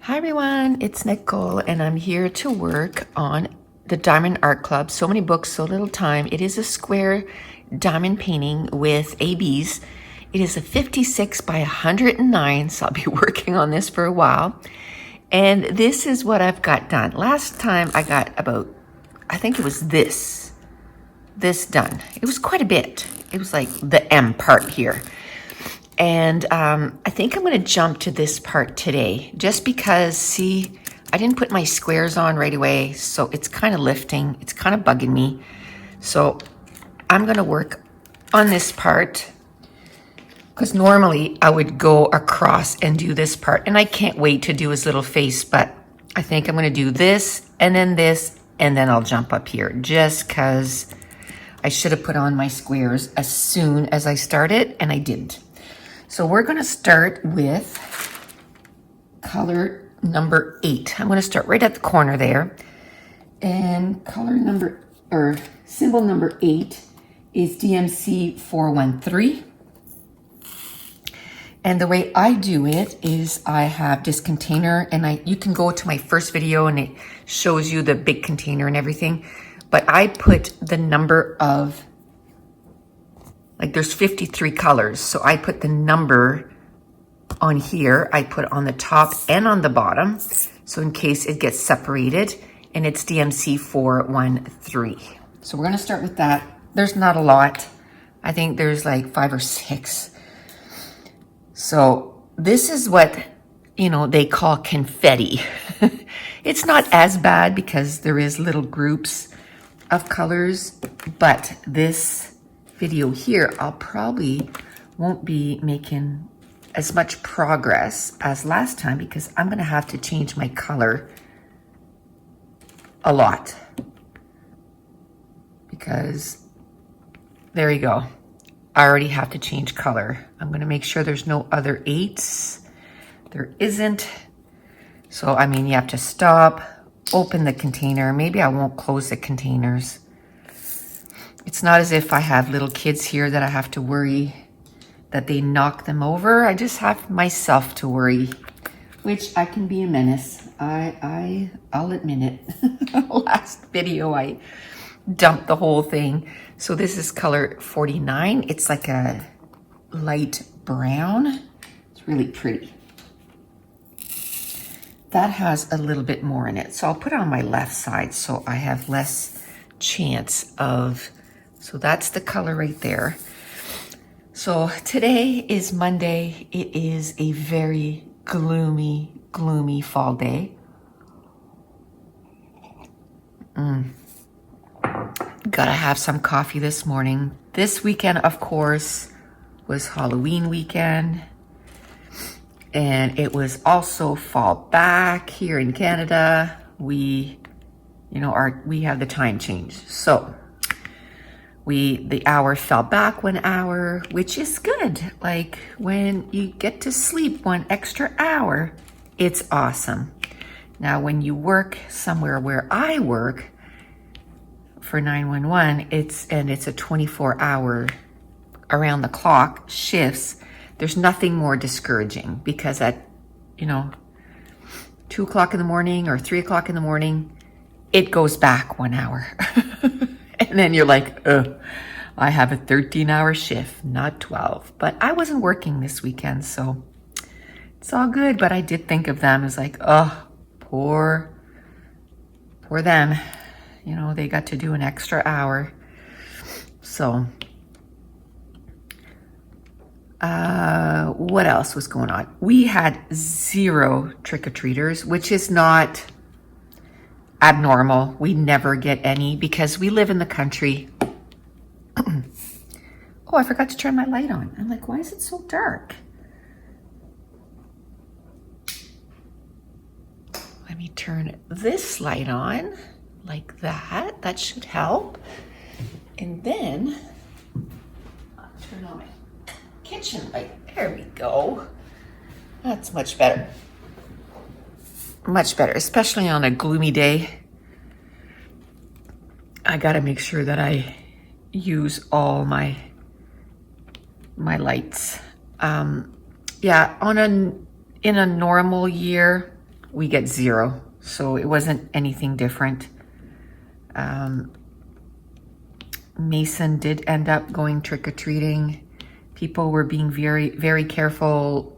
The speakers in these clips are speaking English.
Hi everyone, it's Nicole and I'm here to work on the Diamond Art Club. So many books, so little time. It is a square diamond painting with ABs. It is a 56 by 109, so I'll be working on this for a while. And this is what I've got done. Last time I got about, I think it was this done. It was quite a bit. It was like the M part here. And I think I'm going to jump to this part today just because, see, I didn't put my squares on right away, so it's kind of lifting. It's kind of bugging me. So I'm going to work on this part because normally I would go across and do this part. And I can't wait to do his little face, but I think I'm going to do this, and then I'll jump up here just because I should have put on my squares as soon as I started, and I didn't. So we're going to start with color number 8. I'm going to start right at the corner there. And symbol number 8 is DMC 413. And the way I do it is I have this container, and you can go to my first video and it shows you the big container and everything. But I put the number of, like there's 53 colors. So I put the number on here. I put on the top and on the bottom. So in case it gets separated, and it's DMC 413. So we're gonna start with that. There's not a lot. I think there's like 5 or 6. So this is what, they call confetti. It's not as bad because there is little groups of colors, but this video here, I'll probably won't be making as much progress as last time because I'm going to have to change my color a lot. Because there you go. I already have to change color. I'm going to make sure there's no other 8s. There isn't. So, you have to stop, open the container. Maybe I won't close the containers. It's not as if I have little kids here that I have to worry that they knock them over. I just have myself to worry, which I can be a menace. I'll admit it. Last video, I dumped the whole thing. So this is color 49. It's like a light brown. It's really pretty. That has a little bit more in it. So I'll put it on my left side so I have less chance of. So that's the color right there. So today is Monday. It is a very gloomy fall day. Gotta have some coffee this morning. This weekend, of course, was Halloween weekend. And it was also fall back here in Canada. We have the time change. So the hour fell back 1 hour, which is good. Like when you get to sleep 1 extra hour, it's awesome. Now, when you work somewhere where I work for 911, it's a 24-hour around the clock shifts. There's nothing more discouraging because at, 2 o'clock in the morning or 3 o'clock in the morning, it goes back 1 hour. And then you're like, I have a 13-hour shift, not 12. But I wasn't working this weekend, so it's all good. But I did think of them as like, poor them. They got to do an extra hour. So, what else was going on? We had 0 trick-or-treaters, which is not abnormal. We never get any because we live in the country. Oh, I forgot to turn my light on. I'm like, why is it so dark? Let me turn this light on like that. That should help. And then I'll turn on my kitchen light. There we go. That's much better. Much better, especially on a gloomy day. I gotta make sure that I use all my lights. In a normal year, we get 0. So it wasn't anything different. Mason did end up going trick-or-treating. People were being very, very careful,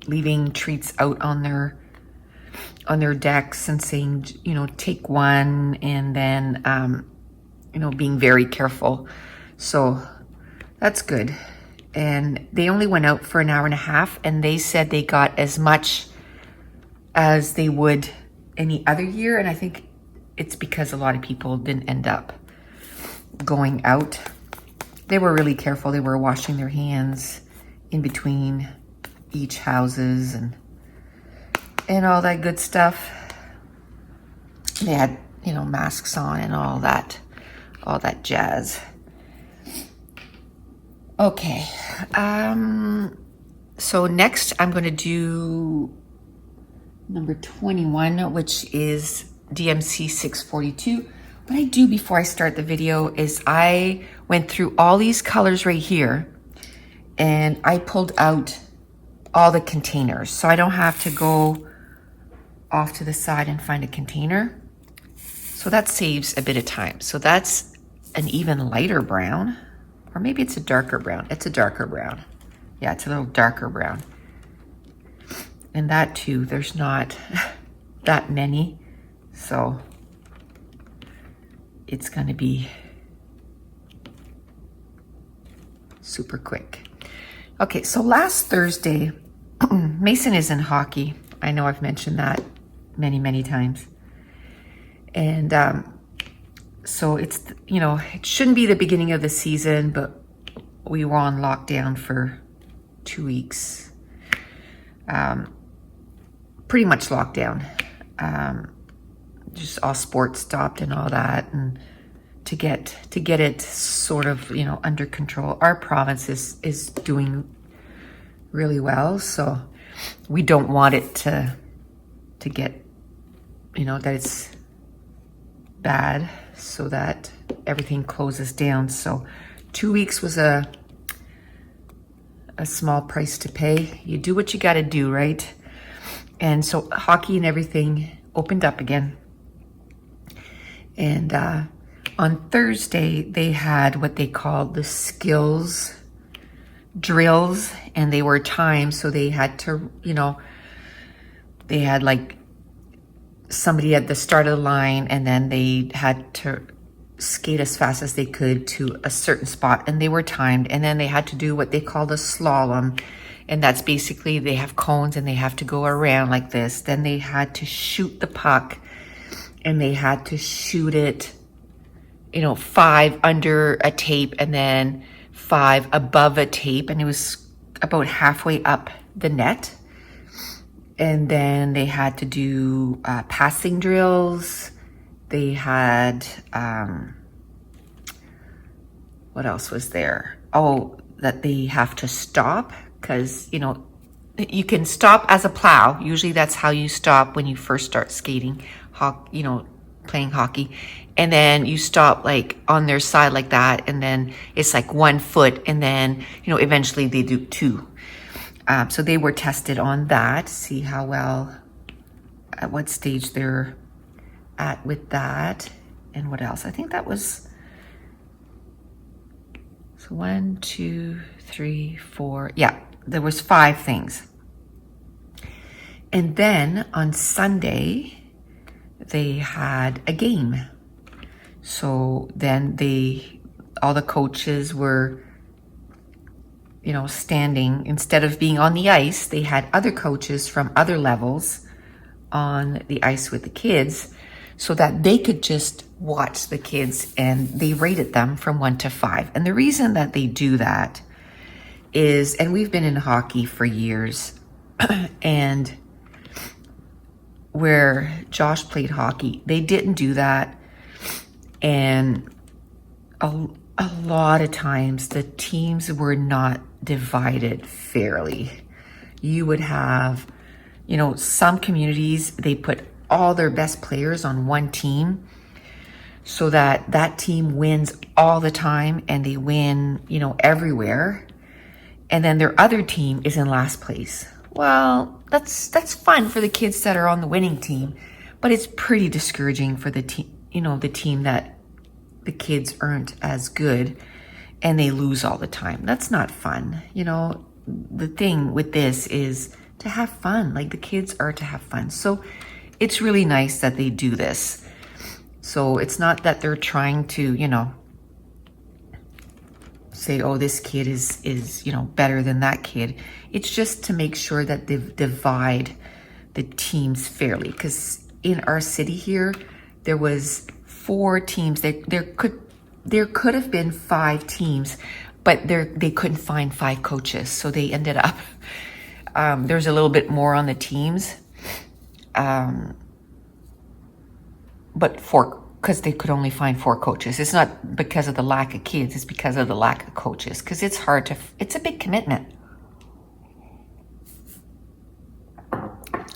leaving treats out on their decks and saying, you know, take one, and then, you know, being very careful. So that's good. And they only went out for an hour and a half, and they said they got as much as they would any other year. And I think it's because a lot of people didn't end up going out. They were really careful. They were washing their hands in between each houses and all that good stuff. They had, you know, masks on and all that jazz. Okay. So next I'm going to do number 21, which is DMC 642. What I do before I start the video is I went through all these colors right here and I pulled out all the containers, so I don't have to go off to the side and find a container. So that saves a bit of time. So that's an even lighter brown, or maybe it's a darker brown. It's a darker brown. Yeah, it's a little darker brown. And that too, there's not that many. So it's going to be super quick. Okay, so last Thursday, Mason is in hockey. I know I've mentioned that many, many times. And so it's, you know, it shouldn't be the beginning of the season, but we were on lockdown for 2 weeks. Pretty much lockdown. Just all sports stopped and all that, and to get it sort of, you know, under control. Our province is doing really well, so we don't want it to get, you know, that it's bad, so that everything closes down. So 2 weeks was a small price to pay. You do what you got to do, right? And so hockey and everything opened up again. And on Thursday, they had what they called the skills drills, and they were timed. So they had to, you know, they had like somebody at the start of the line, and then they had to skate as fast as they could to a certain spot, and they were timed. And then they had to do what they called a slalom. And that's basically, they have cones and they have to go around like this. Then they had to shoot the puck, and they had to shoot it, you know, 5 under a tape and then 5 above a tape. And it was about halfway up the net. And then they had to do passing drills. They had, what else was there? Oh, that they have to stop, because, you know, you can stop as a plow. Usually that's how you stop when you first start skating, you know, playing hockey. And then you stop like on their side like that, and then it's like 1 foot, and then, you know, eventually they do 2. So they were tested on that, see how well, at what stage they're at with that. And what else? I think that was, so 1, 2, 3, 4. Yeah, there was 5 things. And then on Sunday, they had a game. So then all the coaches were, you know, standing. Instead of being on the ice, they had other coaches from other levels on the ice with the kids, so that they could just watch the kids, and they rated them from 1 to 5. And the reason that they do that is, and we've been in hockey for years, and where Josh played hockey, they didn't do that. And a lot of times the teams were not divided fairly. You would have, you know, some communities, they put all their best players on one team, so that that team wins all the time, and they win, you know, everywhere. And then their other team is in last place. well, that's fun for the kids that are on the winning team, but it's pretty discouraging for the team, the team that the kids aren't as good and they lose all the time. That's not fun. The thing with this is to have fun. Like, the kids are to have fun. So it's really nice that they do this. So it's not that they're trying to, say, oh, this kid is better than that kid. It's just to make sure that they divide the teams fairly. Because in our city here, there was 4 teams. There could have been 5 teams, but they couldn't find 5 coaches. So they ended up, there's a little bit more on the teams. But because they could only find 4 coaches. It's not because of the lack of kids, it's because of the lack of coaches. Because it's a big commitment.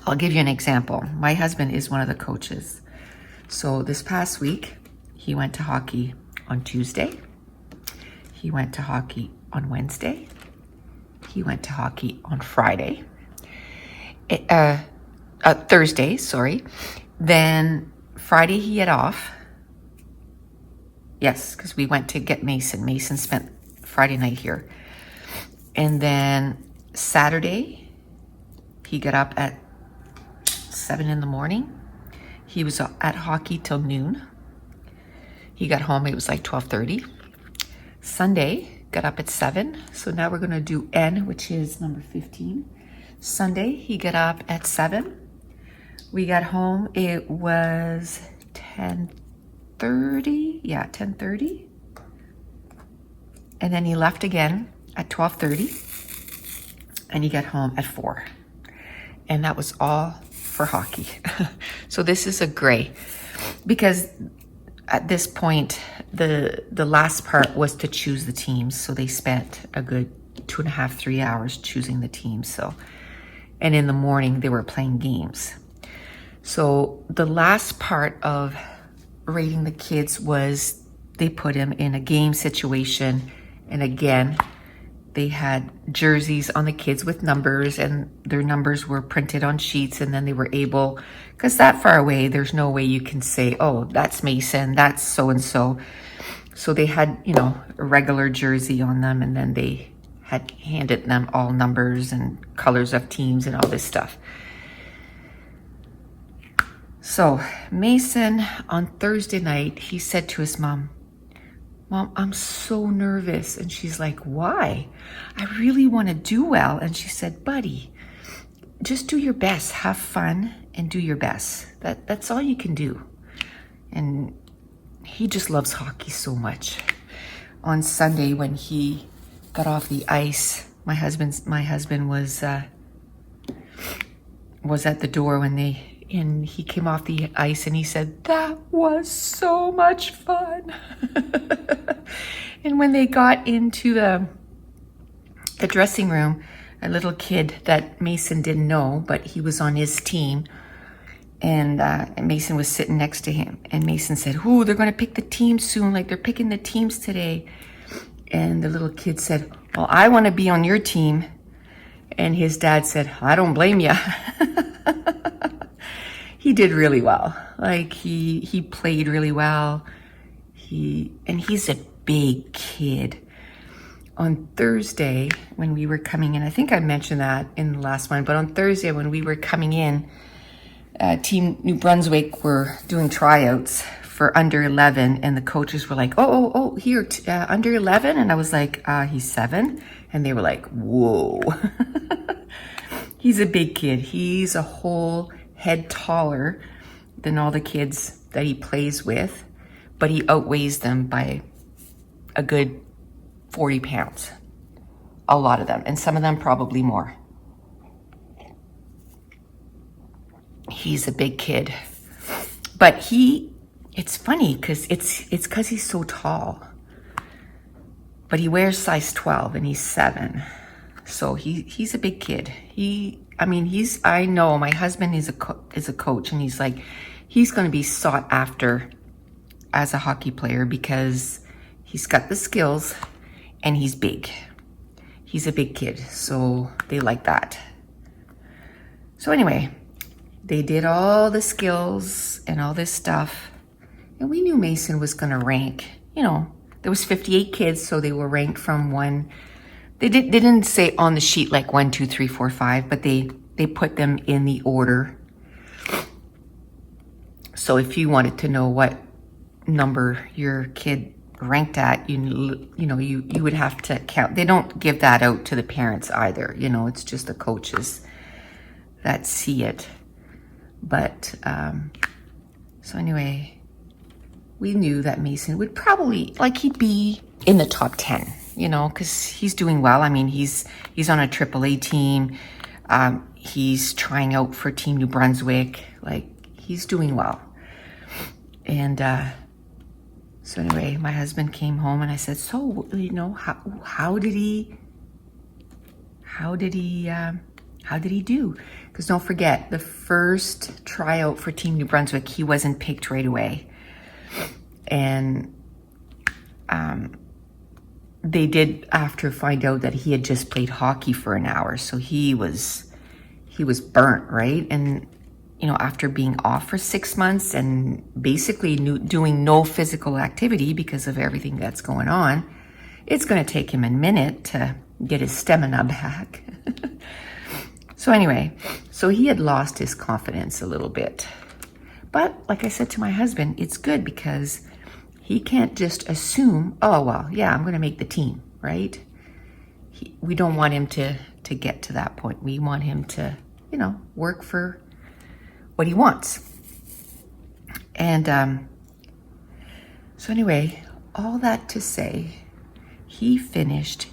I'll give you an example. My husband is one of the coaches. So this past week, he went to hockey on Tuesday. He went to hockey on Wednesday. He went to hockey on Friday. Thursday, sorry. Then Friday he had off. Yes, because we went to get Mason. Mason spent Friday night here. And then Saturday, he got up at 7 in the morning. He was at hockey till noon. He got home, it was like 12:30. Sunday, got up at 7. So now we're going to do N, which is number 15. Sunday, he got up at 7. We got home, it was 10:30. Yeah, 10:30. And then he left again at 12:30. And he got home at 4. And that was all for hockey. So this is a gray. Because at this point, the last part was to choose the teams. So they spent a good 2.5, 3 hours choosing the teams. So, and in the morning, they were playing games. So the last part of rating the kids was they put him in a game situation. And again, they had jerseys on the kids with numbers, and their numbers were printed on sheets. And then they were able, because that far away, there's no way you can say, oh, that's Mason, that's so-and-so. So they had, a regular jersey on them, and then they had handed them all numbers and colors of teams and all this stuff. So Mason, on Thursday night, he said to his mom, "Mom, I'm so nervous." And she's like, "Why?" "I really want to do well." And she said, "Buddy, just do your best. Have fun and do your best. That's all you can do." And he just loves hockey so much. On Sunday, when he got off the ice, my husband was at the door and he came off the ice and he said, "That was so much fun." And when they got into the dressing room, a little kid that Mason didn't know, but he was on his team, and Mason was sitting next to him. And Mason said, "Ooh, they're going to pick the team soon. Like, they're picking the teams today." And the little kid said, "Well, I want to be on your team." And his dad said, "I don't blame you." He did really well. Like, he played really well. And he's a big kid. On Thursday, when we were coming in, I think I mentioned that in the last one, but on Thursday when we were coming in, Team New Brunswick were doing tryouts for under 11, and the coaches were like, oh, here, under 11? And I was like, he's 7. And they were like, whoa. He's a big kid. He's a whole head taller than all the kids that he plays with, but he outweighs them by a good 40 pounds. A lot of them, and some of them probably more. He's a big kid. But it's funny because it's because he's so tall. But he wears size 12 and he's 7. So he's a big kid. I know my husband is a coach, and he's like, he's going to be sought after as a hockey player because he's got the skills and he's big. He's a big kid, so they like that. So anyway, they did all the skills and all this stuff. And we knew Mason was going to rank, there was 58 kids, so they were ranked from one. They didn't say on the sheet like 1, 2, 3, 4, 5, but they put them in the order. So if you wanted to know what number your kid ranked at, you would have to count. They don't give that out to the parents either. It's just the coaches that see it. But so anyway, we knew that Mason would probably he'd be in the top 10, because he's doing well. I mean, he's on a AAA team. He's trying out for Team New Brunswick. He's doing well. And so anyway, my husband came home and I said, so, how did he do? Because don't forget, the first tryout for Team New Brunswick, he wasn't picked right away. And they did after find out that he had just played hockey for an hour. So he was burnt, right? And, after being off for 6 months and basically doing no physical activity because of everything that's going on, it's going to take him a minute to get his stamina back. So anyway, so he had lost his confidence a little bit. But like I said to my husband, it's good because he can't just assume, oh, well, yeah, I'm going to make the team, right? We don't want him to get to that point. We want him to, work for what he wants. And so anyway, all that to say, he finished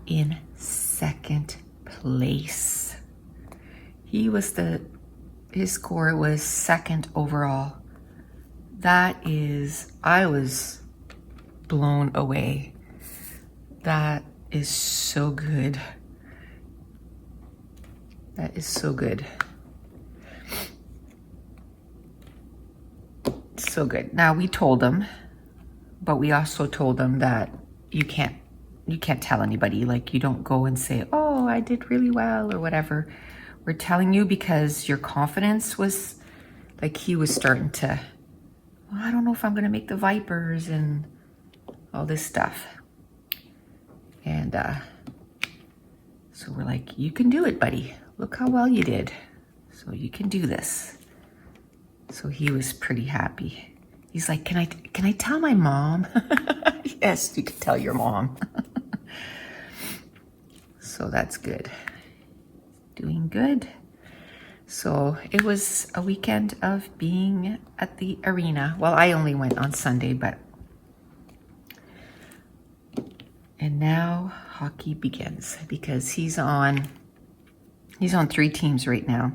in second place. His score was second overall. I was blown away. That is so good. That is so good. So good. Now we told them, but we also told them that you can't tell anybody. You don't go and say, oh, I did really well or whatever. We're telling you because your confidence was he was starting to, well, I don't know if I'm going to make the Vipers and all this stuff. And so we're like, you can do it, buddy. Look how well you did. So you can do this. So he was pretty happy. He's like, can I tell my mom? Yes, you can tell your mom. So that's good. Doing good. So it was a weekend of being at the arena. Well, I only went on Sunday, and now hockey begins because he's on 3 teams right now.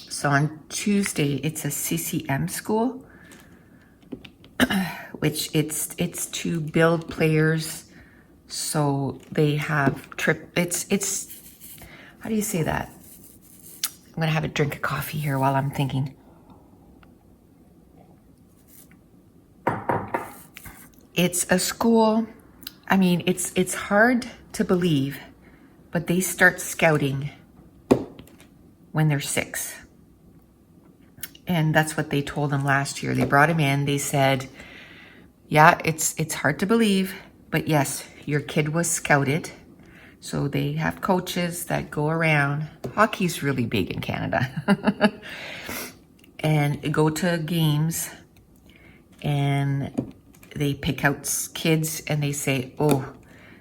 So on Tuesday, it's a CCM school, which it's to build players. So they have it's how do you say that? I'm gonna have a drink of coffee here while I'm thinking. It's a school. I mean, it's hard to believe, but they start scouting when they're 6. And that's what they told him last year. They brought him in. They said, yeah, it's hard to believe, but yes, your kid was scouted. So they have coaches that go around. Hockey's really big in Canada. And go to games and they pick out kids and they say, oh,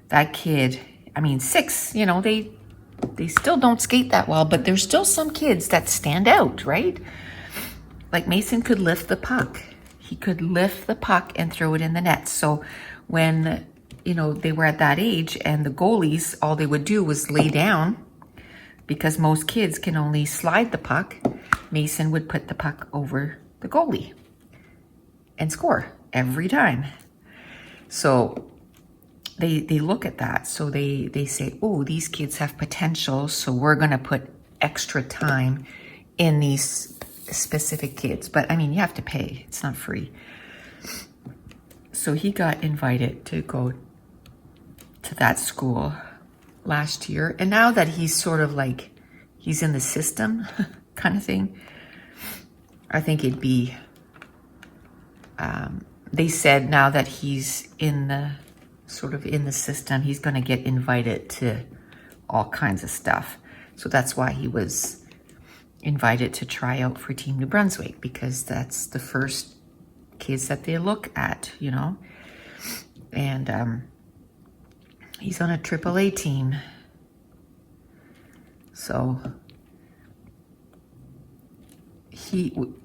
that kid, 6, they still don't skate that well, but there's still some kids that stand out, right? Like Mason could lift the puck. He could lift the puck and throw it in the net. So when, they were at that age and the goalies, all they would do was lay down because most kids can only slide the puck. Mason would put the puck over the goalie and score every time. So they look at that. So they say, oh, these kids have potential. So we're going to put extra time in these specific kids. But you have to pay. It's not free. So he got invited to go to that school last year. And now that he's sort of he's in the system kind of thing. I think it'd be, they said now that he's in the, sort of in the system, he's going to get invited to all kinds of stuff. So that's why he was invited to try out for Team New Brunswick, because that's the first kids that they look at, you know. And he's on a AAA team. So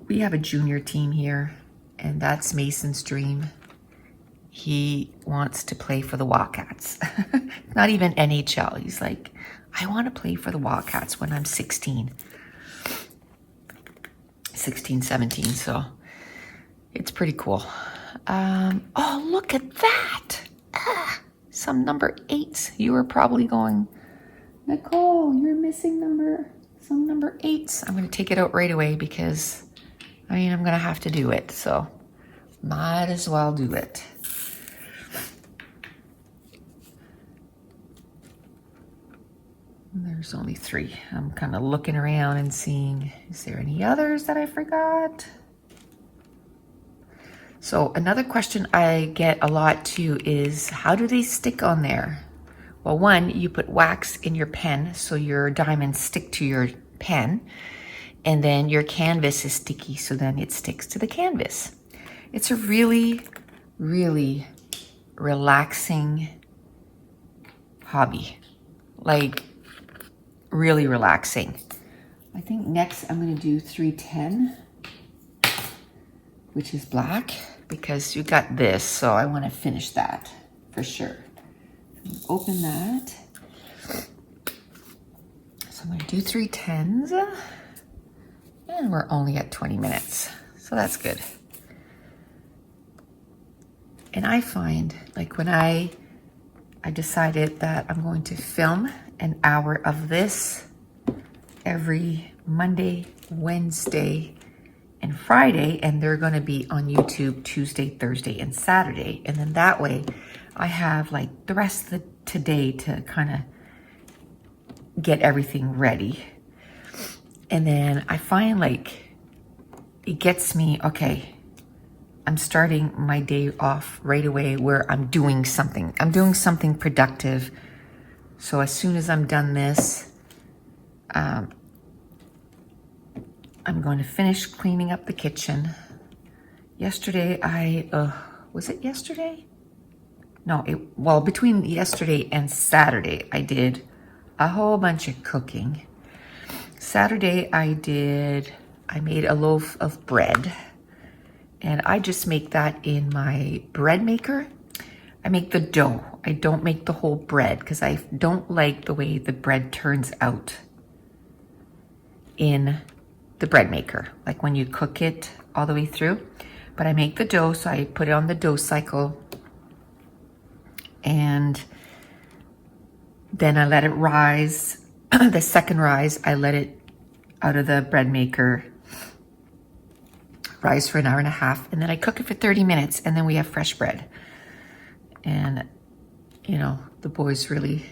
we have a junior team here, and that's Mason's dream. He wants to play for the Wildcats. Not even NHL. He's like, I want to play for the Wildcats when I'm 16, 17. So it's pretty cool. Oh, look at that. Some number 8s. You were probably going, Nicole, you're missing some number 8s. I'm going to take it out right away because, I mean, I'm going to have to do it. So might as well do it. There's only 3. I'm kind of looking around and seeing, is there any others that I forgot? So another question I get a lot too is, how do they stick on there? Well, one, you put wax in your pen so your diamonds stick to your pen, and then your canvas is sticky, so then it sticks to the canvas. It's a really, really relaxing hobby. Like, really relaxing. I think next I'm going to do 310, which is black, because you got this, so I want to finish that for sure. Open that. So I'm going to do 310s, and we're only at 20 minutes, so that's good. And I find, like, when I decided that I'm going to film an hour of this every Monday, Wednesday, and Friday, and they're going to be on YouTube Tuesday, Thursday, and Saturday. And then that way I have like the rest of the today to kind of get everything ready. And then I find like it gets me, okay, I'm starting my day off right away where I'm doing something. I'm doing something productive. So as soon as I'm done this, I'm going to finish cleaning up the kitchen. Yesterday, was it yesterday? No, well, between yesterday and Saturday, I did a whole bunch of cooking. Saturday, I made a loaf of bread, and I just make that in my bread maker. I make the dough. I don't make the whole bread because I don't like the way the bread turns out in the bread maker, like when you cook it all the way through. But I make the dough, so I put it on the dough cycle, and then I let it rise. The second rise, I let it out of the bread maker, rise for an hour and a half, and then I cook it for 30 minutes, and then we have fresh bread. And, you know, the boys really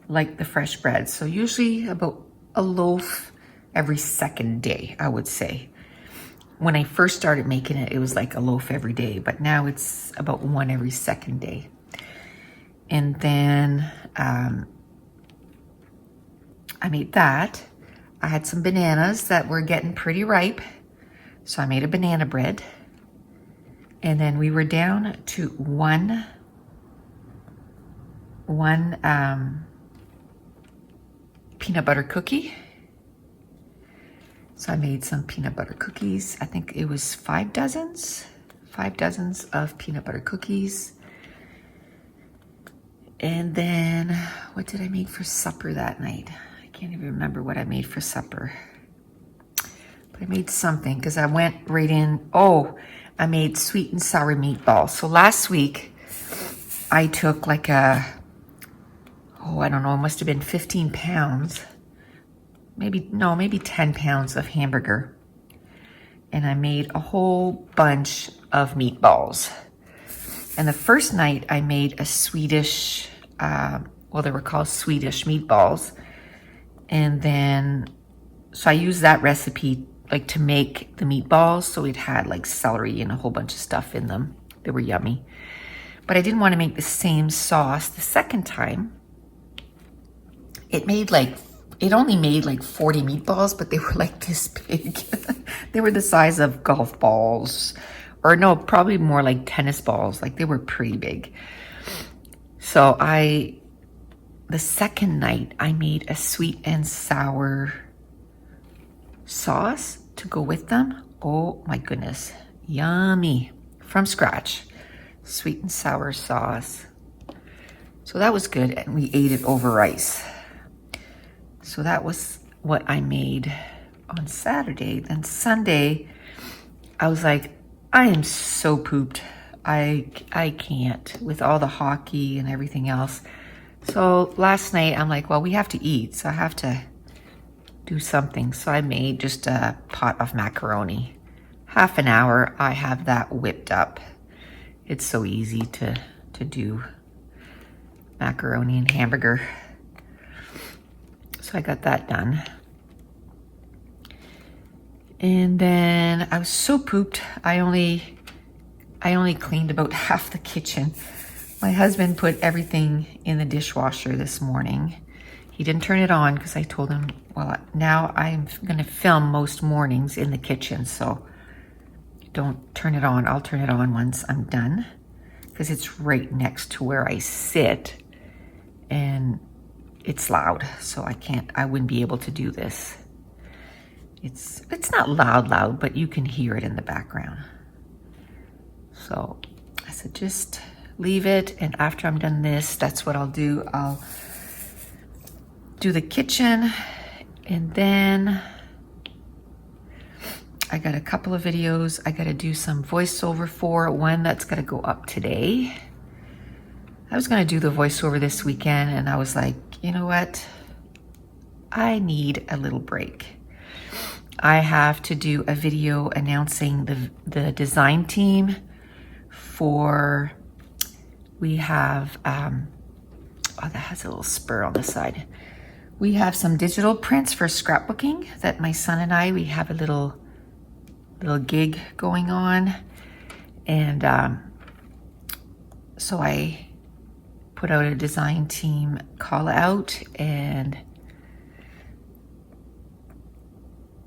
like the fresh bread. So usually about a loaf every second day, I would say. When I first started making it, it was like a loaf every day, but now it's about one every second day. And then I made that. I had some bananas that were getting pretty ripe, so I made a banana bread. And then we were down to one peanut butter cookie. So I made some peanut butter cookies. I think it was 5 dozens of peanut butter cookies. And then what did I make for supper that night? I can't even remember what I made for supper. But I made something because I went right in. Oh, I made sweet and sour meatballs. So last week I took like I don't know, it must have been 15 pounds. Maybe 10 pounds of hamburger. And I made a whole bunch of meatballs. And the first night I made a Swedish, they were called Swedish meatballs. And then So I used that recipe like to make the meatballs. So it had like celery and a whole bunch of stuff in them. They were yummy. But I didn't want to make the same sauce the second time. It only made like 40 meatballs, but they were like this big. They were the size of golf balls, or no, probably more like tennis balls. Like they were pretty big. So the second night I made a sweet and sour sauce to go with them. Oh my goodness, yummy, from scratch, sweet and sour sauce. So that was good, and we ate it over rice. So that was what I made on Saturday. Then Sunday, I was like, I am so pooped. I can't with all the hockey and everything else. So last night I'm like, well, we have to eat, so I have to do something. So I made just a pot of macaroni. Half an hour, I have that whipped up. It's so easy to do macaroni and hamburger. So I got that done. And then I was so pooped, I only cleaned about half the kitchen. My husband put everything in the dishwasher this morning. He didn't turn it on because I told him, well, now I'm gonna film most mornings in the kitchen, so don't turn it on. I'll turn it on once I'm done, because it's right next to where I sit and it's loud, so I wouldn't be able to do this. It's not loud, but you can hear it in the background. So I said, just leave it, and after I'm done this, that's what I'll do. I'll do the kitchen, and then I got a couple of videos I gotta do some voiceover for. One that's gotta go up today. I was gonna do the voiceover this weekend, and I was like, you know what? I need a little break. I have to do a video announcing the design team for, we have, oh, that has a little spur on the side. We have some digital prints for scrapbooking that my son and I, we have a little gig going on. And so I put out a design team call out, and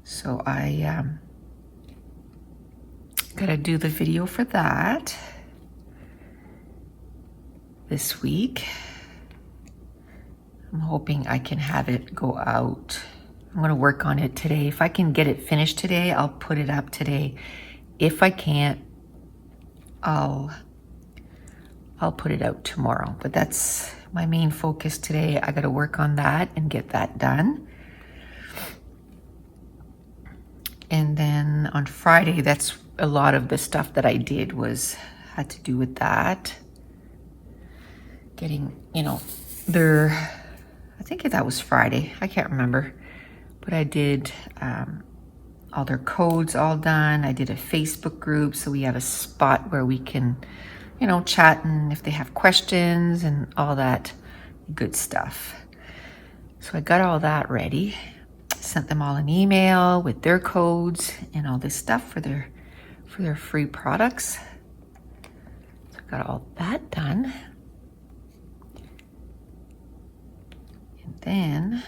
so I gotta do the video for that this week. I'm hoping I can have it go out. I'm gonna work on it today. If I can get it finished today, I'll put it up today. If I can't, I'll put it out tomorrow. But that's my main focus today. I gotta work on that and get that done. And then on Friday, that's a lot of the stuff that I did had to do with that. Getting, I think that was Friday. I can't remember. But I did all their codes all done. I did a Facebook group, so we have a spot where we can, chat, and if they have questions and all that good stuff. So I got all that ready. Sent them all an email with their codes and all this stuff for their free products. So I got all that done. And then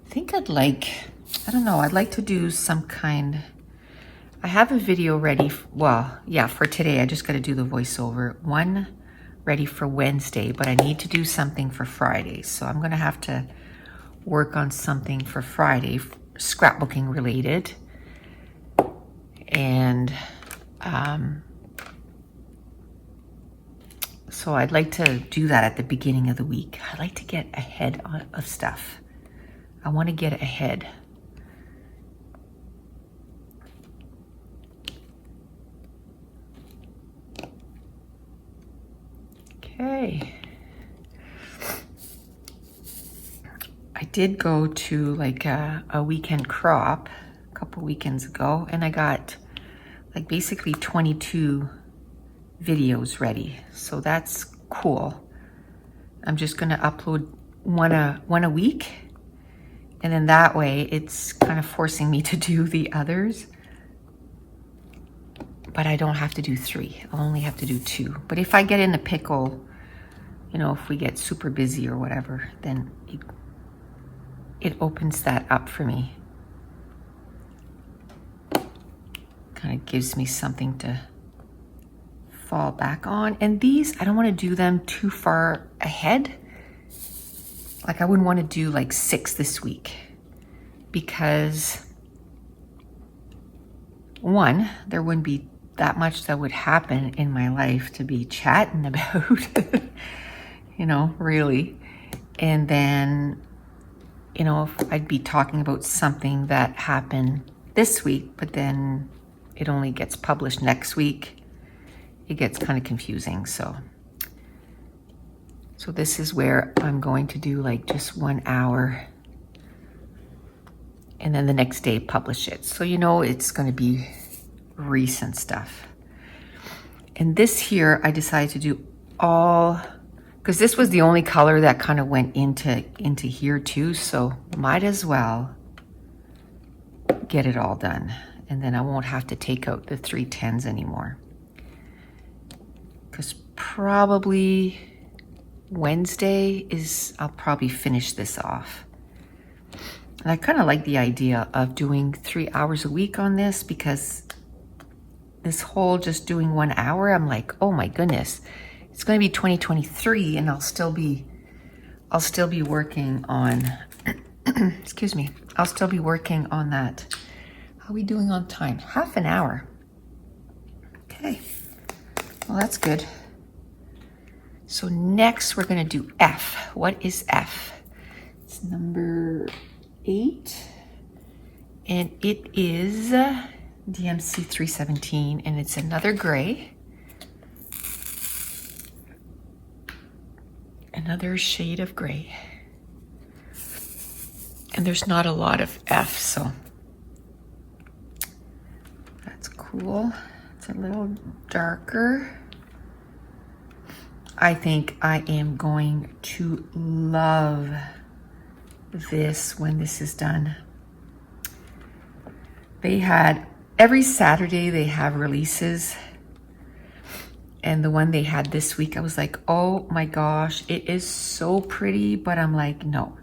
I think I'd like to do some kind, I have a video ready, for today. I just got to do the voiceover. One ready for Wednesday, but I need to do something for Friday. So I'm going to have to work on something for Friday, scrapbooking related. And so I'd like to do that at the beginning of the week. I'd like to get ahead of stuff. I want to get ahead. Okay. I did go to like a weekend crop a couple weekends ago, and I got like basically 22 videos ready. So that's cool. I'm just gonna upload one a week, And then that way it's kind of forcing me to do the others. But I don't have to do 3. I'll only have to do 2. But if I get in a pickle, you know, if we get super busy or whatever, then it opens that up for me. Kind of gives me something to fall back on. And these, I don't want to do them too far ahead. Like I wouldn't want to do like 6 this week because 1, there wouldn't be that much that would happen in my life to be chatting about, you know, really. And then, you know, if I'd be talking about something that happened this week, but then it only gets published next week, it gets kind of confusing. So this is where I'm going to do like just 1 hour and then the next day publish it. So, you know, it's going to be recent stuff. And this here, I decided to do all, because this was the only color that kind of went into here too. So might as well get it all done. And then I won't have to take out the 3 10s anymore. Because probably Wednesday I'll probably finish this off. And I kind of like the idea of doing 3 hours a week on this, because this whole just doing 1 hour, I'm like, oh my goodness, it's going to be 2023 and I'll still be working on, excuse me, I'll still be working on that. How are we doing on time? Half an hour. Okay, well that's good. So next we're going to do F. What is F? It's number 8 and it is DMC 317 and it's another gray. Another shade of gray. And there's not a lot of F, so that's cool. It's a little darker. I think I am going to love this when this is done. They had, every Saturday they have releases. And the one they had this week, I was like, oh my gosh, it is so pretty. But I'm like, no.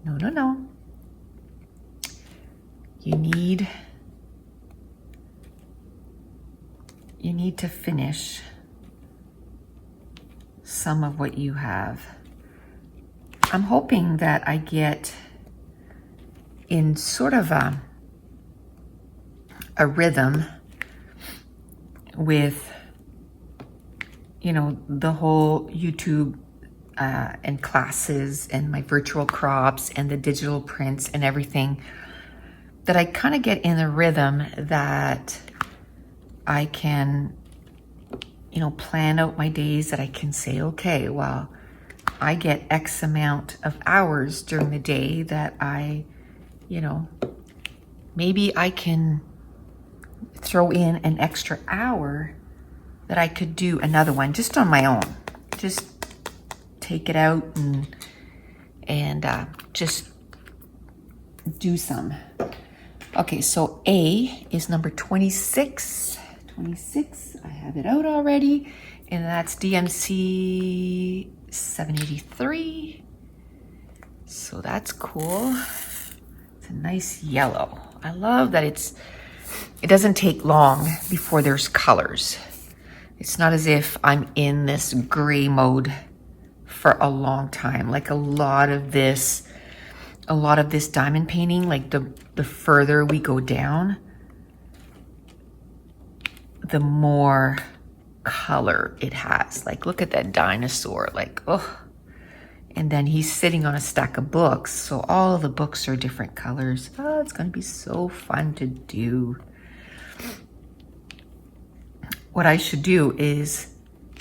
You need to finish some of what you have. I'm hoping that I get in sort of a rhythm with, you know, the whole YouTube and classes and my virtual crops and the digital prints and everything, that I kind of get in a rhythm that I can, you know, plan out my days, that I can say, okay, well, I get X amount of hours during the day that I, you know, maybe I can throw in an extra hour that I could do another one just on my own. Just take it out and just do some. Okay, so A is number 26. 26, I have it out already. And that's DMC 783. So that's cool. It's a nice yellow. I love that it doesn't take long before there's colors. It's not as if I'm in this gray mode for a long time. Like a lot of this diamond painting, like the further we go down, the more color it has. Like, look at that dinosaur, like, oh. And then he's sitting on a stack of books, so all the books are different colors. Oh, it's gonna be so fun to do. What I should do is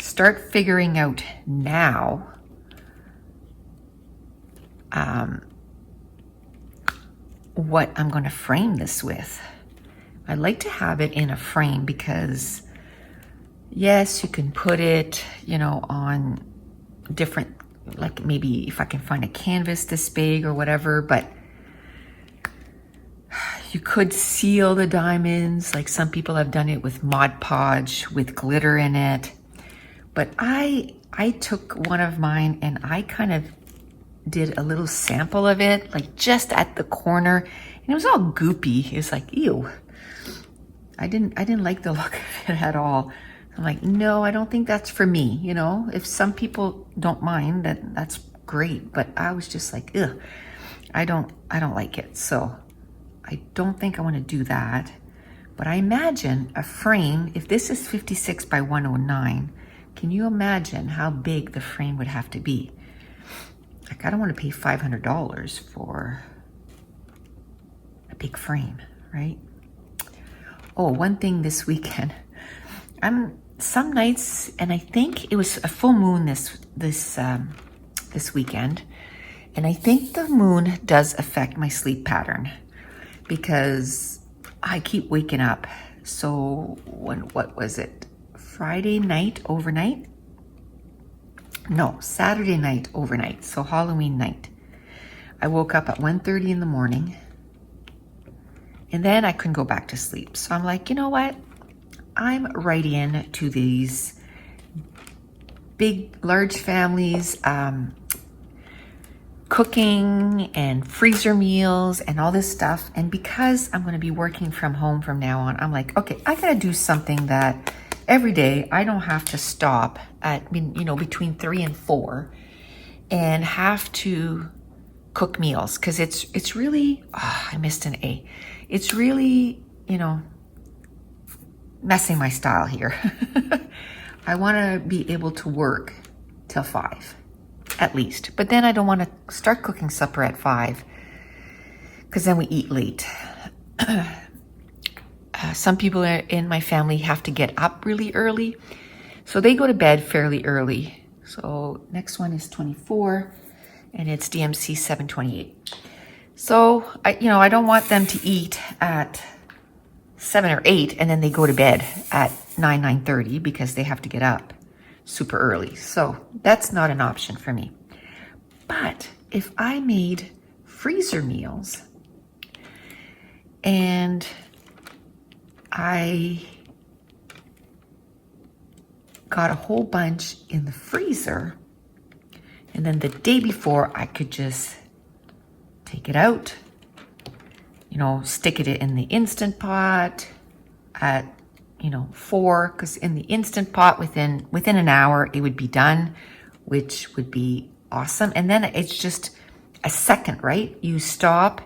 start figuring out now what I'm going to frame this with. I'd like to have it in a frame because, yes, you can put it, you know, on different, like maybe if I can find a canvas this big or whatever, but You could seal the diamonds, like some people have done it with Mod Podge with glitter in it. But I took one of mine and I kind of did a little sample of it, like just at the corner, and it was all goopy. It was like, ew. I didn't like the look of it at all. I'm like, no, I don't think that's for me. You know, if some people don't mind, that's great. But I was just like, ugh, I don't like it. So I don't think I want to do that. But I imagine a frame, if this is 56 by 109, can you imagine how big the frame would have to be? Like, I don't want to pay $500 for a big frame, right? Oh, one thing this weekend, some nights, and I think it was a full moon this weekend, and I think the moon does affect my sleep pattern because I keep waking up. So what was it? Friday night overnight? No, Saturday night overnight. So Halloween night. I woke up at 1:30 in the morning and then I couldn't go back to sleep. So I'm like, you know what? I'm right in to these large families, cooking and freezer meals and all this stuff. And because I'm going to be working from home from now on, I'm like, okay, I got to do something that every day I don't have to stop at, between 3 and 4 and have to cook meals. Cause it's really, I missed an A. It's really, messing my style here. I want to be able to work till 5 at least, but then I don't want to start cooking supper at 5 because then we eat late. Some people in my family have to get up really early, so they go to bed fairly early. So next one is 24 and it's DMC 728. So I don't want them to eat at 7 or 8 and then they go to bed at 9:30 because they have to get up super early. So that's not an option for me. But if I made freezer meals and I got a whole bunch in the freezer, and then the day before I could just take it out, stick it in the Instant Pot at 4, because in the Instant Pot within an hour it would be done, which would be awesome. And then it's just a second, right? You stop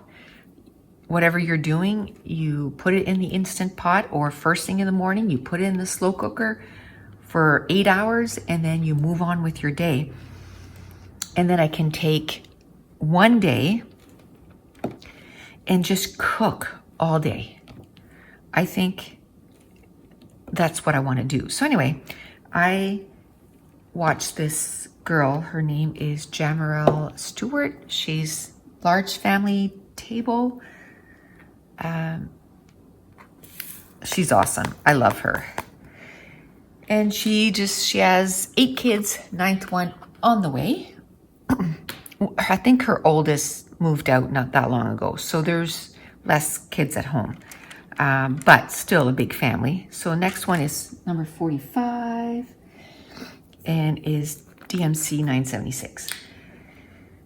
whatever you're doing, you put it in the Instant Pot, or first thing in the morning you put it in the slow cooker for 8 hours, and then you move on with your day. And then I can take one day and just cook all day. I think that's what I want to do. So anyway, I watched this girl. Her name is Jamarelle Stewart. She's Large Family Table. She's awesome. I love her. And she has 8 kids, 9th one on the way. I think her oldest moved out not that long ago, so there's less kids at home, but still a big family. So next one is number 45 and is DMC 976.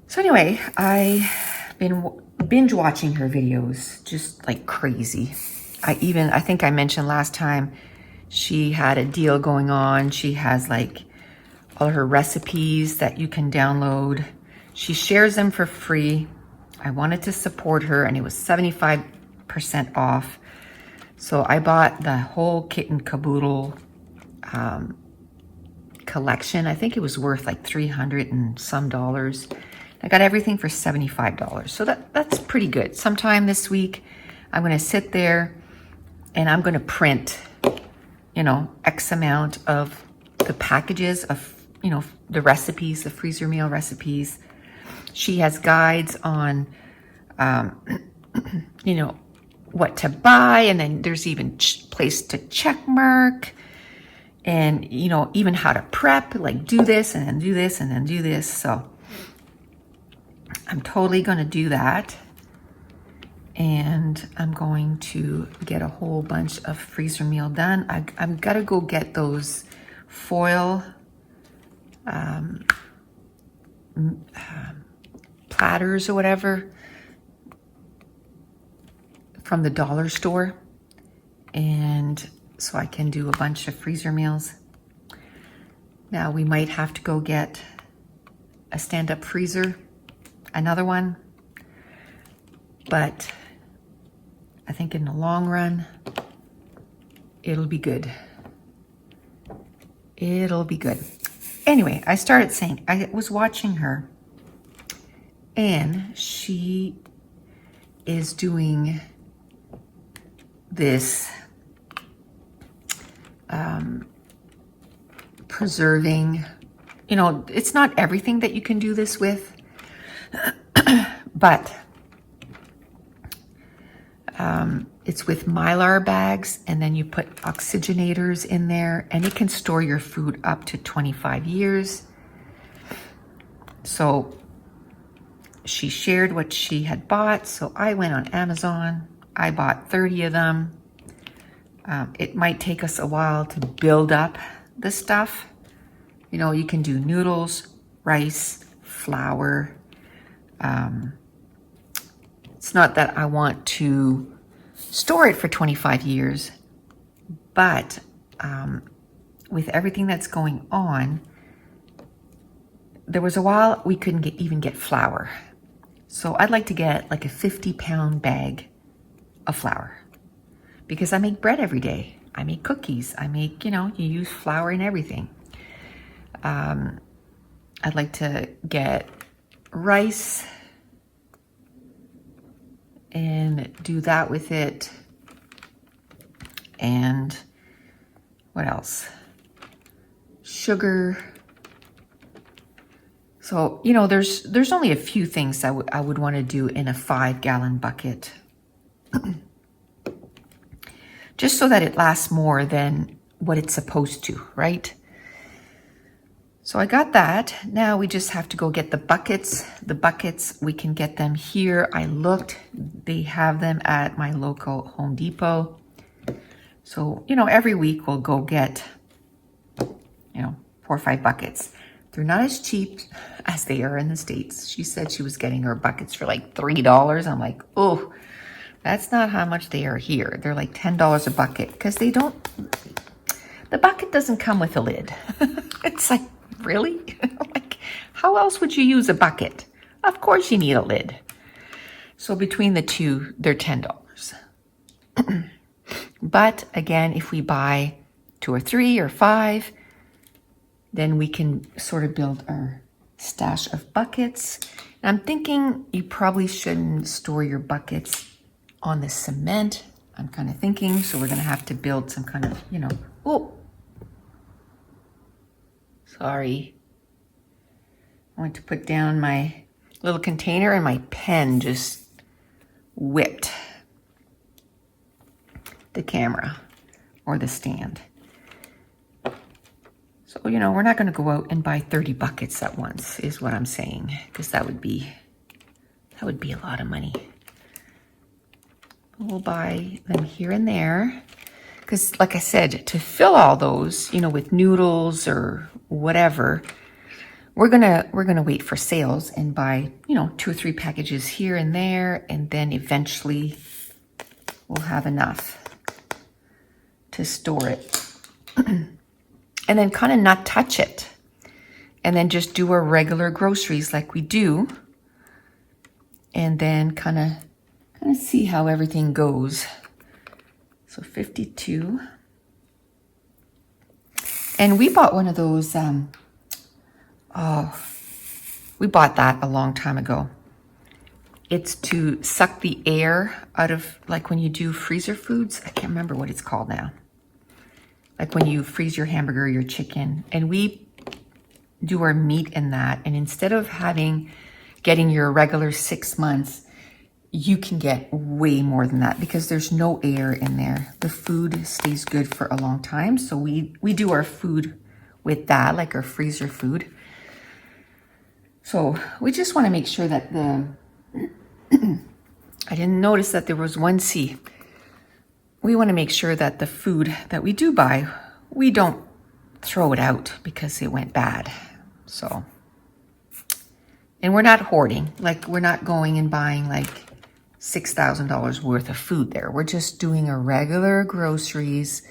So anyway, I've been binge watching her videos just like crazy. I think I mentioned last time she had a deal going on. She has like all her recipes that you can download. She shares them for free. I wanted to support her and it was 75% off. So I bought the whole kit and caboodle collection. I think it was worth like $300 and some dollars. I got everything for $75. So that's pretty good. Sometime this week, I'm going to sit there and I'm going to print, X amount of the packages of, the recipes, the freezer meal recipes. She has guides on, what to buy. And then there's even place to check mark and, even how to prep, like do this and then do this and then do this. So I'm totally going to do that. and I'm going to get a whole bunch of freezer meal done. I've got to go get those foil platters or whatever from the dollar store, and so I can do a bunch of freezer meals. Now we might have to go get a stand-up freezer, another one, but I think in the long run, it'll be good. It'll be good. Anyway, I started saying, I was watching her, and she is doing this preserving, you know, it's not everything that you can do this with, but it's with Mylar bags, and then you put oxygenators in there, and it can store your food up to 25 years. So she shared what she had bought, so I went on Amazon. I bought 30 of them. It might take us a while to build up the stuff. You know, you can do noodles, rice, flour. It's not that I want to store it for 25 years, but with everything that's going on, there was a while we couldn't even get flour. So I'd like to get like a 50-pound bag of flour, because I make bread every day. I make cookies. I make, you know, you use flour in everything. I'd like to get rice and do that with it. And what else? Sugar. So, you know, there's only a few things I would want to do in a 5-gallon bucket. Just so that it lasts more than what it's supposed to, right? So I got that. Now we just have to go get the buckets. The buckets, we can get them here. I looked, they have them at my local Home Depot. So, you know, every week we'll go get, you know, 4 or 5 buckets. They're not as cheap as they are in the States. She said she was getting her buckets for like $3. I'm like, oh, that's not how much they are here. They're like $10 a bucket, because they don't, the bucket doesn't come with a lid. It's like, really? Like, how else would you use a bucket? Of course you need a lid. So between the two, they're $10. But again, if we buy 2 or 3 or 5, then we can sort of build our stash of buckets. And I'm thinking you probably shouldn't store your buckets on the cement. I'm kind of thinking, so we're gonna have to build some kind of, you know, oh, sorry. I went to put down my little container and my pen just whipped the camera or the stand. So, you know, we're not gonna go out and buy 30 buckets at once, is what I'm saying, because that would be a lot of money. We'll buy them here and there, because like I said, to fill all those, you know, with noodles or whatever, we're gonna wait for sales and buy, you know, 2 or 3 packages here and there, and then eventually we'll have enough to store it. And then kind of not touch it, and then just do our regular groceries like we do, and then kind of see how everything goes. So 52. And we bought one of those, we bought that a long time ago. It's to suck the air out of, like when you do freezer foods. I can't remember what it's called now. Like when you freeze your hamburger, your chicken, and we do our meat in that. And instead of getting your regular 6 months, you can get way more than that, because there's no air in there. The food stays good for a long time. So we do our food with that, like our freezer food. So we just want to make sure that I didn't notice that there was one C. We want to make sure that the food that we do buy, we don't throw it out because it went bad. So, and we're not hoarding. Like, we're not going and buying like $6,000 worth of food there. We're just doing a regular groceries,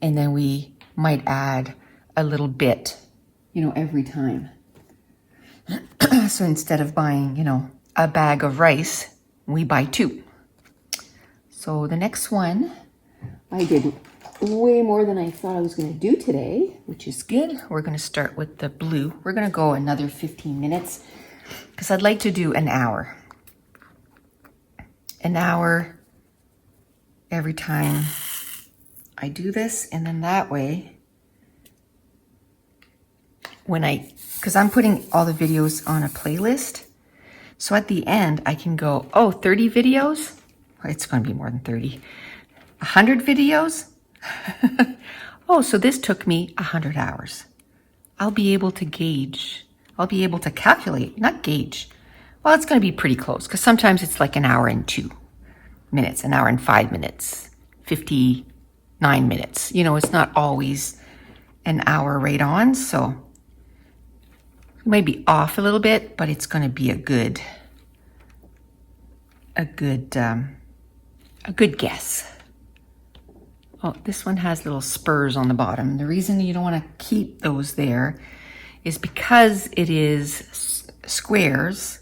and then we might add a little bit, every time. So instead of buying, a bag of rice, we buy 2. So the next one, I did way more than I thought I was going to do today, which is good. We're going to start with the blue. We're going to go another 15 minutes because I'd like to do an hour. An hour every time I do this, and then that way, because I'm putting all the videos on a playlist, so at the end I can go, 30 videos? It's going to be more than 30. 100 videos? So this took me 100 hours. I'll be able to gauge. I'll be able to calculate, not gauge. Well, it's going to be pretty close because sometimes it's like an hour and 2 minutes, an hour and 5 minutes, 59 minutes. It's not always an hour right on, so it might be off a little bit, but it's going to be a good guess. Oh, this one has little spurs on the bottom. The reason you don't want to keep those there is because it is squares.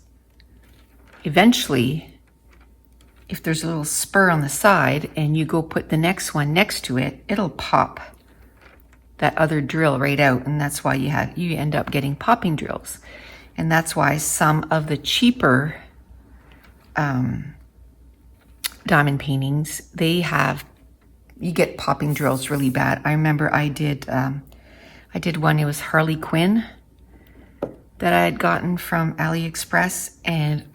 Eventually, if there's a little spur on the side and you go put the next one next to it, it'll pop that other drill right out, and that's why you end up getting popping drills. And that's why some of the cheaper diamond paintings, you get popping drills really bad. I remember I did one, it was Harley Quinn that I had gotten from AliExpress, and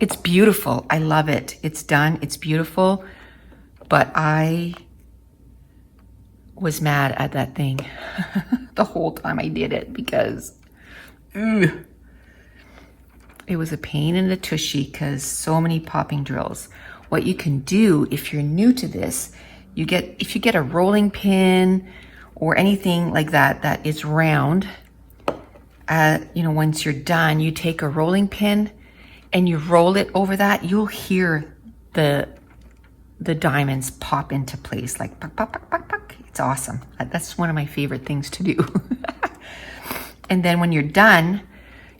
it's beautiful. I love it. It's done, it's beautiful, but I was mad at that thing the whole time I did it because it was a pain in the tushy because so many popping drills. What you can do if you're new to this, if you get a rolling pin or anything like that is round, once you're done, you take a rolling pin and you roll it over that, you'll hear the diamonds pop into place, like puck, puck, puck, puck, puck. It's awesome. That's one of my favorite things to do. And then when you're done,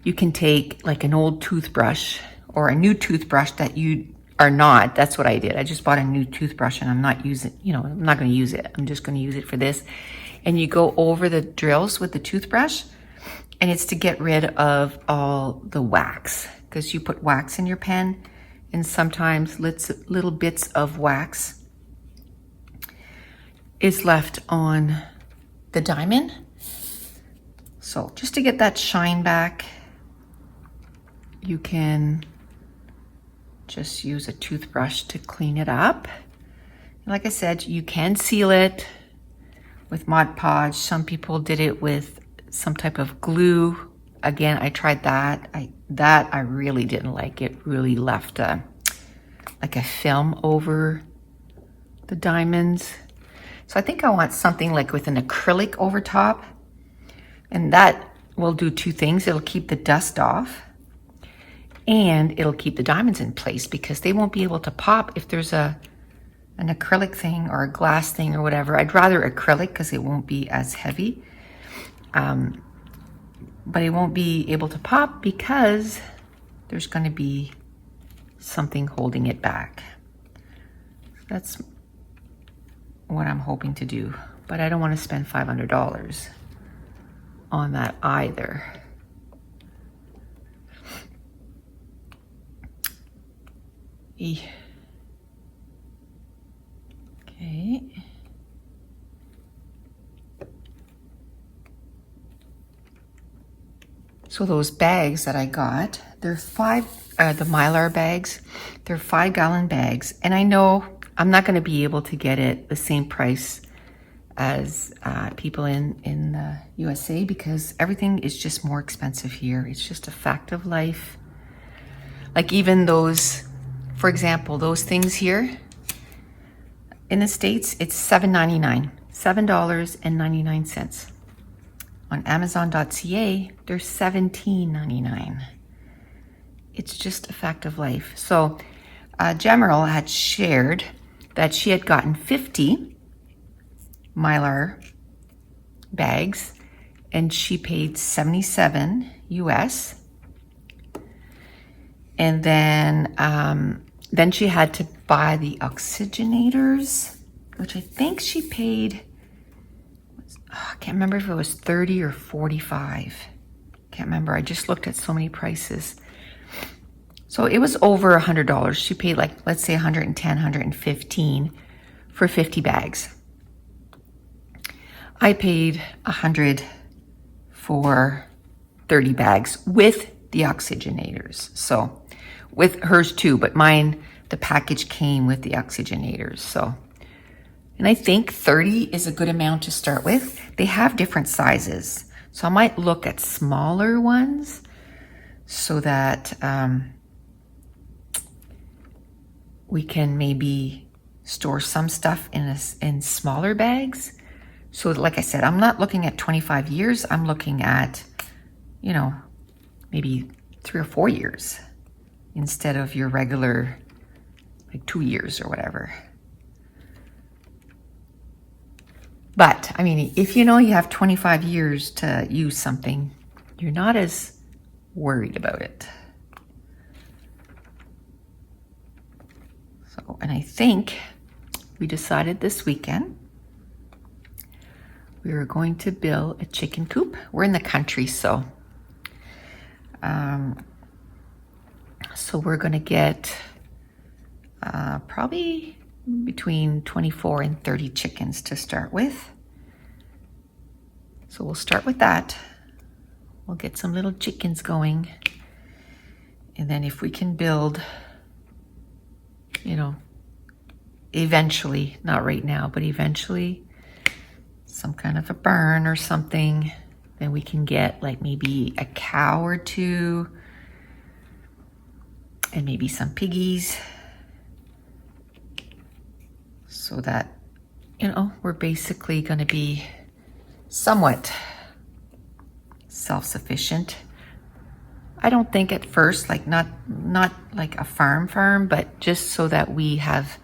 you can take like an old toothbrush or a new toothbrush that you are not. That's what I did. I just bought a new toothbrush and I'm not going to use it. I'm just going to use it for this. And you go over the drills with the toothbrush, and it's to get rid of all the wax, because you put wax in your pen, and sometimes little bits of wax is left on the diamond. So just to get that shine back, you can just use a toothbrush to clean it up. Like I said, you can seal it with Mod Podge. Some people did it with some type of glue. Again, I tried that. I really didn't like it. Really left like a film over the diamonds. So I think I want something like with an acrylic over top. And that will do 2 things. It'll keep the dust off, and it'll keep the diamonds in place because they won't be able to pop if there's an acrylic thing or a glass thing or whatever. I'd rather acrylic because it won't be as heavy. But it won't be able to pop because there's going to be something holding it back. That's what I'm hoping to do. But I don't want to spend $500 on that either. Okay. So those bags that I got, they're the Mylar bags. They're 5-gallon bags. And I know I'm not going to be able to get it the same price as people in the USA because everything is just more expensive here. It's just a fact of life. Like even those for example, those things here in the States, it's $7.99, $7.99. On Amazon.ca, they're $17.99. It's just a fact of life. So General had shared that she had gotten 50 Mylar bags and she paid $77 US. And then she had to buy the oxygenators, which I think she paid, I can't remember if it was 30 or 45. Can't remember. I just looked at so many prices. So it was over $100. She paid like, let's say 110, 115 for 50 bags. I paid 100 for 30 bags with the oxygenators. So with hers too, but mine, the package came with the oxygenators. So, and I think 30 is a good amount to start with. They have different sizes. So I might look at smaller ones so that we can maybe store some stuff in smaller bags. So like I said, I'm not looking at 25 years. I'm looking at, you know, maybe 3 or 4 years instead of your regular like 2 years or whatever. But I mean, if you know you have 25 years to use something, you're not as worried about it. So, and I think we decided this weekend we were going to build a chicken coop. We're in the country, so we're going to get probably between 24 and 30 chickens to start with. So we'll start with that. We'll get some little chickens going. And then if we can build, you know, eventually, not right now, but eventually some kind of a barn or something, then we can get like maybe a cow or two and maybe some piggies so that, you know, we're basically going to be somewhat self-sufficient. I don't think at first, like not like a farm, but just so that we have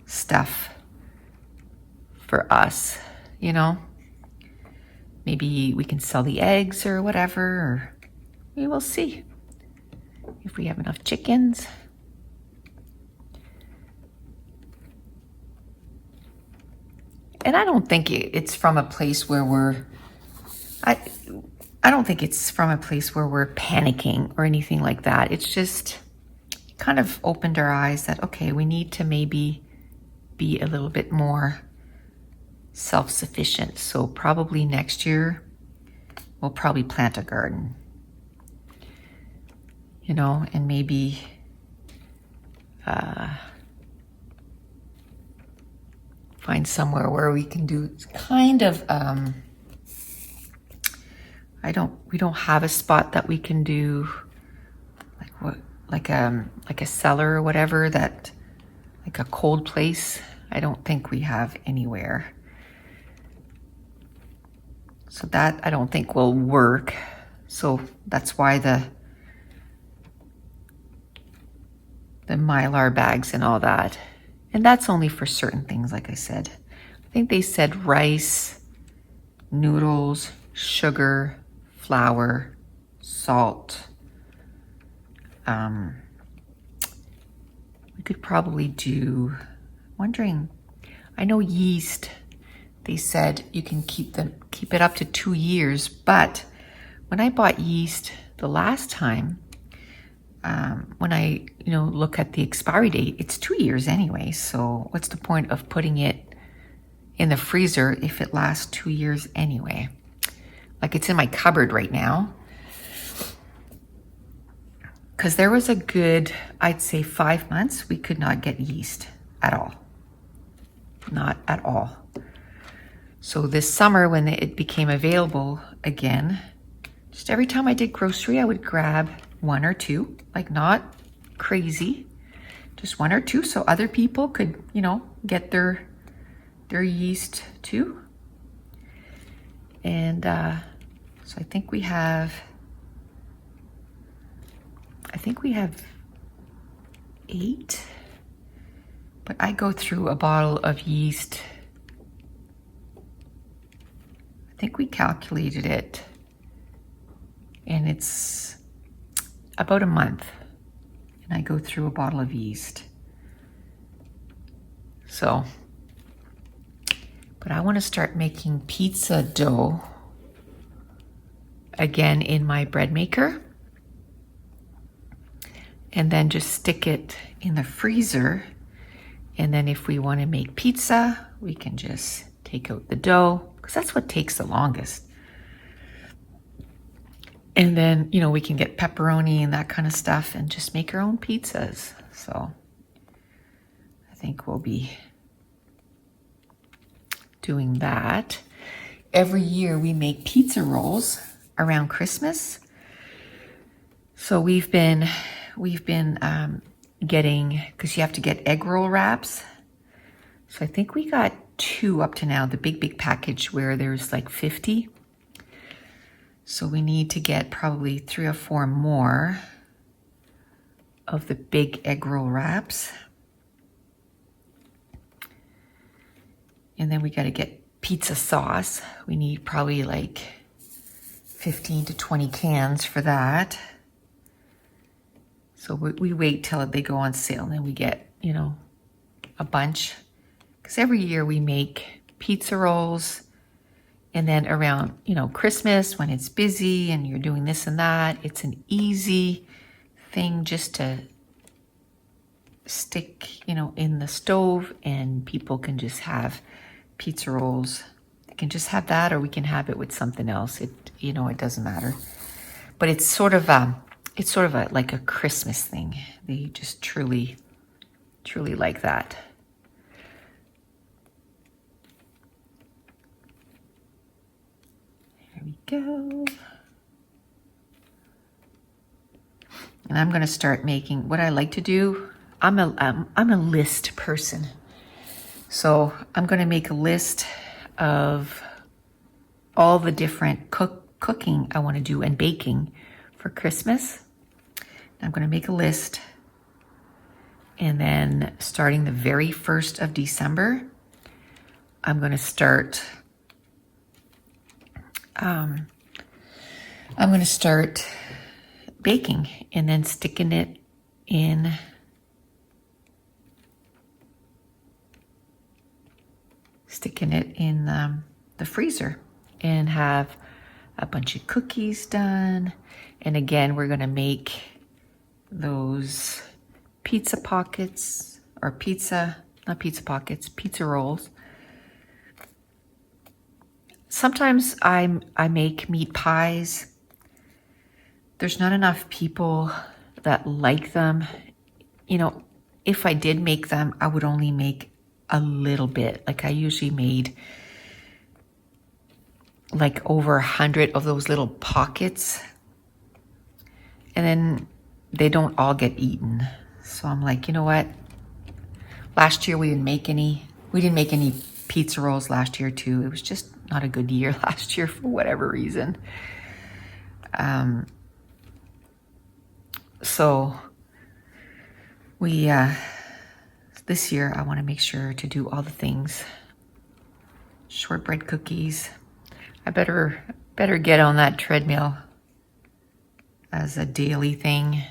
stuff for us, you know. Maybe we can sell the eggs or whatever, or we will see if we have enough chickens. And I don't think it's from a place where we're, I don't think it's from a place where we're panicking or anything like that. It's just kind of opened our eyes that, okay, we need to maybe be a little bit more self-sufficient. So probably next year, we'll probably plant a garden, you know, and maybe find somewhere where we can do kind of, we don't have a spot that we can do like a cellar or whatever, that like a cold place. I don't think we have anywhere. So that I don't think will work. So that's why the Mylar bags and all that. And that's only for certain things, like I said. I think they said rice, noodles, sugar, flour, salt. We could probably do, wondering, I know yeast, they said you can keep it up to 2 years, but when I bought yeast the last time, when I, you know, look at the expiry date, it's 2 years anyway. So what's the point of putting it in the freezer if it lasts 2 years anyway? Like, it's in my cupboard right now. Because there was a good, I'd say 5 months, we could not get yeast at all. Not at all. So this summer, when it became available again, just every time I did grocery, I would grab 1 or 2, like not crazy, just one or two, so other people could, you know, get their yeast too. And so I think we have 8, but I go through a bottle of yeast. I think we calculated it, and it's about a month, and I go through a bottle of yeast. So, but I want to start making pizza dough again in my bread maker, and then just stick it in the freezer. And then if we want to make pizza, we can just take out the dough, because that's what takes the longest. And then, you know, we can get pepperoni and that kind of stuff and just make our own pizzas. So I think we'll be doing that. Every year we make pizza rolls around Christmas. So we've been getting, because you have to get egg roll wraps. So I think we got 2 up to now, the big package where there's like 50. So we need to get probably 3 or 4 more of the big egg roll wraps. And then we got to get pizza sauce. We need probably like 15 to 20 cans for that. So we wait till they go on sale, and then we get, you know, a bunch. Because every year we make pizza rolls, and then around, you know, Christmas when it's busy and you're doing this and that, it's an easy thing just to stick, you know, in the stove, and people can just have pizza rolls. They can just have that, or we can have it with something else. It, you know, it doesn't matter. But it's sort of like a Christmas thing. They just truly like that. There we go. And I'm going to start making what I like to do. I'm a list person. So I'm going to make a list of all the different cooking I want to do and baking for Christmas. I'm going to make a list, and then starting the very 1st of December, I'm going to start baking, and then sticking it in the freezer, and have a bunch of cookies done. And again, we're going to make those pizza pockets, or pizza rolls. Sometimes I make meat pies. There's not enough people that like them. You know, if I did make them, I would only make a little bit. Like I usually made like over 100 of those little pockets, and then they don't all get eaten. So I'm like, you know what? Last year we didn't make any pizza rolls last year too. It was just not a good year last year for whatever reason. So we this year I want to make sure to do all the things. Shortbread cookies. I better get on that treadmill as a daily thing,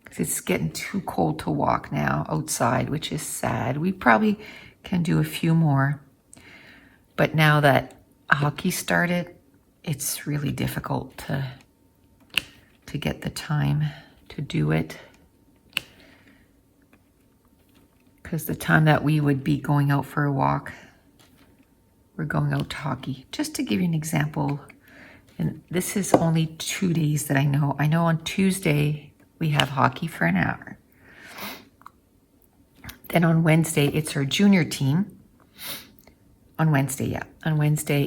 because it's getting too cold to walk now outside, which is sad. We probably can do a few more, but now that hockey started, it's really difficult to get the time to do it, because the time that we would be going out for a walk, we're going out to hockey. Just to give you an example, and this is only 2 days that I know. I know on Tuesday we have hockey for an hour. Then on Wednesday, it's our junior team. On Wednesday,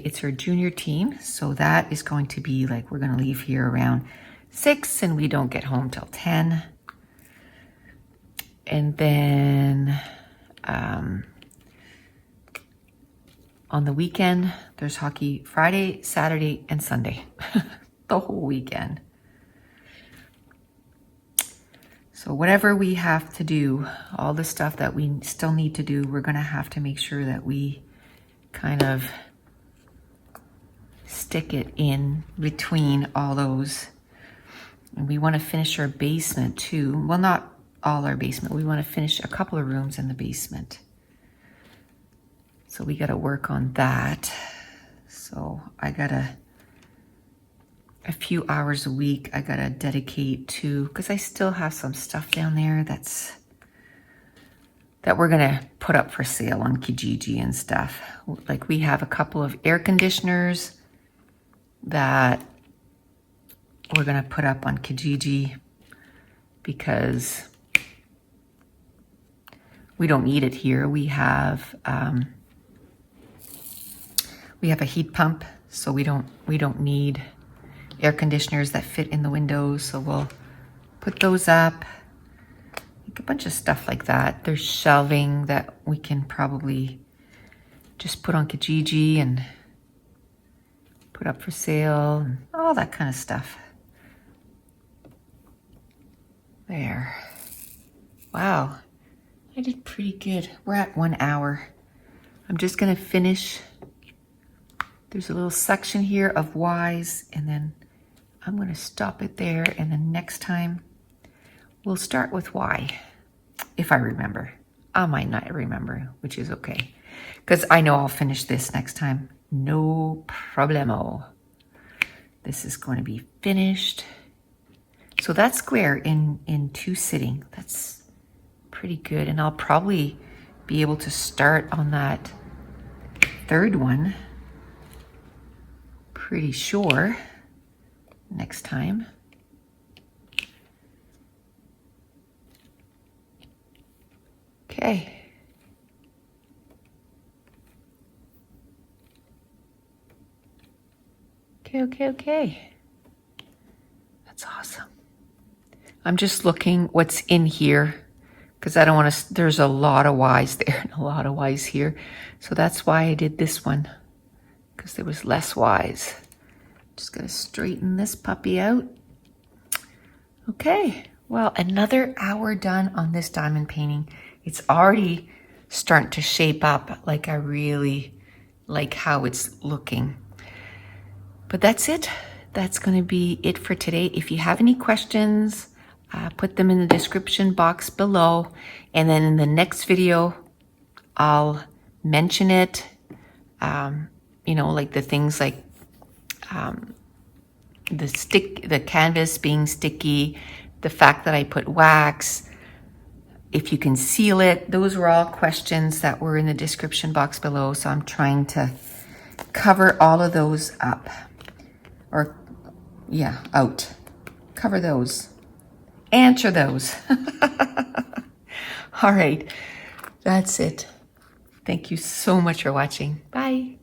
it's our junior team. So that is going to be like, we're going to leave here around 6 and we don't get home till 10. And then on the weekend, there's hockey Friday, Saturday, and Sunday. The whole weekend. So whatever we have to do, all the stuff that we still need to do, we're gonna have to make sure that we kind of stick it in between all those. And we wanna finish our basement too. Well, not all our basement. We wanna finish a couple of rooms in the basement. So we gotta work on that. So I gotta, a few hours a week I gotta dedicate to, because I still have some stuff down there that we're gonna put up for sale on Kijiji and stuff. Like we have a couple of air conditioners that we're gonna put up on Kijiji because we don't need it here. We have a heat pump, so we don't need air conditioners that fit in the windows. So we'll put those up. Like a bunch of stuff like that. There's shelving that we can probably just put on Kijiji and put up for sale and all that kind of stuff. There. Wow, I did pretty good. We're at 1 hour. I'm just gonna finish. There's a little section here of whys, and then I'm gonna stop it there, and then next time we'll start with why, if I remember. I might not remember, which is okay, because I know I'll finish this next time. No problemo. This is going to be finished. So that's square in 2 sitting. That's pretty good, and I'll probably be able to start on that 3rd one. Pretty sure next time. Okay. Okay. That's awesome. I'm just looking what's in here because I don't want to, there's a lot of Y's there and a lot of Y's here. So that's why I did this one, because there was less Y's. Just gonna straighten this puppy out. Okay, well, another hour done on this diamond painting. It's already starting to shape up. Like I really like how it's looking. But that's it. That's gonna be it for today. If you have any questions, put them in the description box below. And then in the next video, I'll mention it. You know, like the things like the canvas being sticky, the fact that I put wax, if you can seal it. Those were all questions that were in the description box below. So I'm trying to cover all of those up, or yeah, out. Cover those, answer those. All right, that's it. Thank you so much for watching. Bye.